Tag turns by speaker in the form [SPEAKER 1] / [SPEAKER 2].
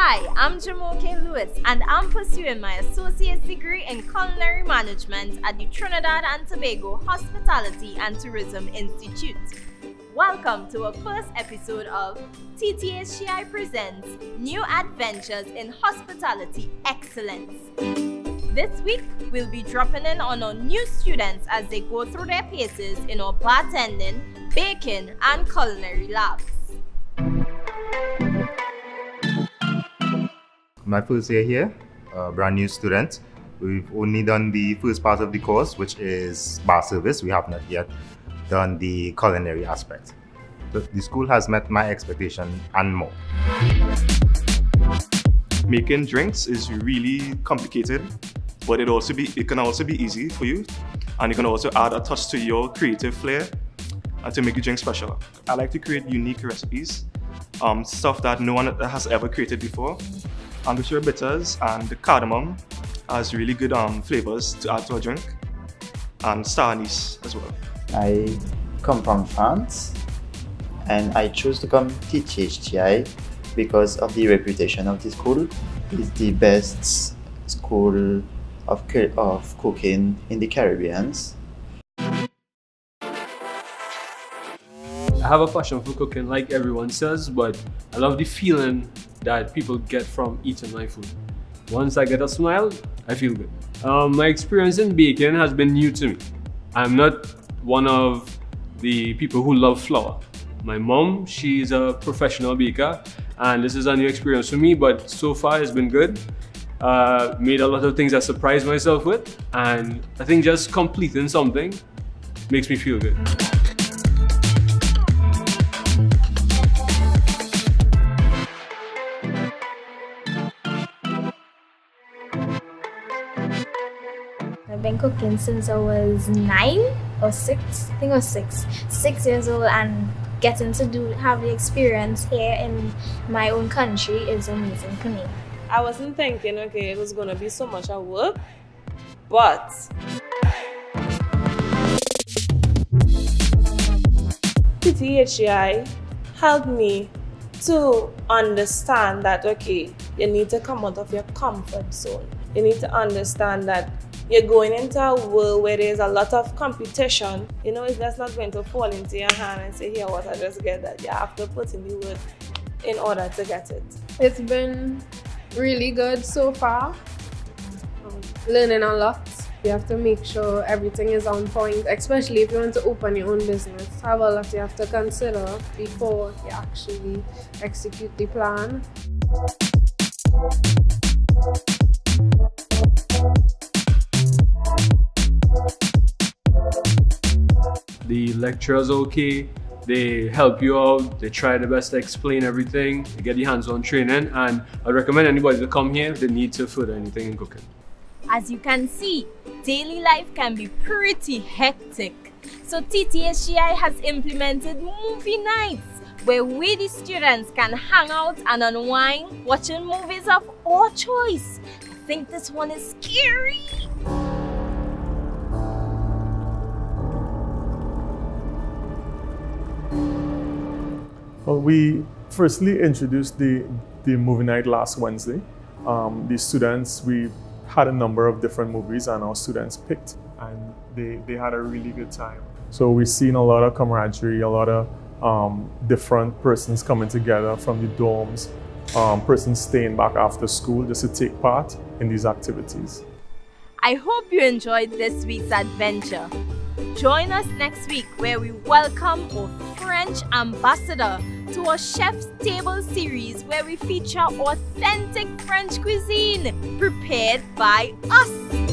[SPEAKER 1] Hi, I'm Jumoke Lewis and I'm pursuing my associate's degree in Culinary Management at the Trinidad and Tobago Hospitality and Tourism Institute. Welcome to our first episode of TTHTI Presents New Adventures in Hospitality Excellence. This week, we'll be dropping in on our new students as they go through their paces in our bartending, baking, and culinary labs.
[SPEAKER 2] My first year here, brand new student. We've only done the first part of the course, which is bar service. We have not yet done the culinary aspect. But the school has met my expectation and more.
[SPEAKER 3] Making drinks is really complicated, but it can also be easy for you, and you can also add a touch to your creative flair and to make your drink special. I like to create unique recipes, stuff that no one has ever created before. Angostura bitters and the cardamom has really good flavors to add to a drink, and star anise as well.
[SPEAKER 4] I come from France and I chose to come TTHTI because of the reputation of the school. It's the best school of cooking in the Caribbean.
[SPEAKER 5] I have a passion for cooking like everyone says, but I love the feeling that people get from eating my food. Once I get a smile, I feel good. My experience in baking has been new to me. I'm not one of the people who love flour. My mom, she's a professional baker, and this is a new experience for me, but so far it's been good. Made a lot of things I surprised myself with, and I think just completing something makes me feel good.
[SPEAKER 6] I've been cooking since I was 9 or 6. I think I was 6. 6 years old, and getting to have the experience here in my own country is amazing for me.
[SPEAKER 7] I wasn't thinking, it was going to be so much of work, but TTHTI helped me to understand that, you need to come out of your comfort zone. You need to understand that you're going into a world where there's a lot of competition. It's just not going to fall into your hand and say, here, what, I just get that. You have to put in the work in order to get it.
[SPEAKER 8] It's been really good so far. Learning a lot. You have to make sure everything is on point, especially if you want to open your own business. Have a lot you have to consider before you actually execute the plan.
[SPEAKER 5] The lecturers are okay, they help you out, they try their best to explain everything, they get the hands-on training, and I recommend anybody to come here if they need to further anything in cooking.
[SPEAKER 1] As you can see, daily life can be pretty hectic. So TTHTI has implemented movie nights where we the students can hang out and unwind watching movies of our choice. I think this one is scary.
[SPEAKER 9] Well, we firstly introduced the movie night last Wednesday. The students, we had a number of different movies and our students picked, and they had a really good time. So we've seen a lot of camaraderie, a lot of different persons coming together from the dorms, persons staying back after school just to take part in these activities.
[SPEAKER 1] I hope you enjoyed this week's adventure. Join us next week where we welcome our French ambassador to our Chef's Table series where we feature authentic French cuisine prepared by us.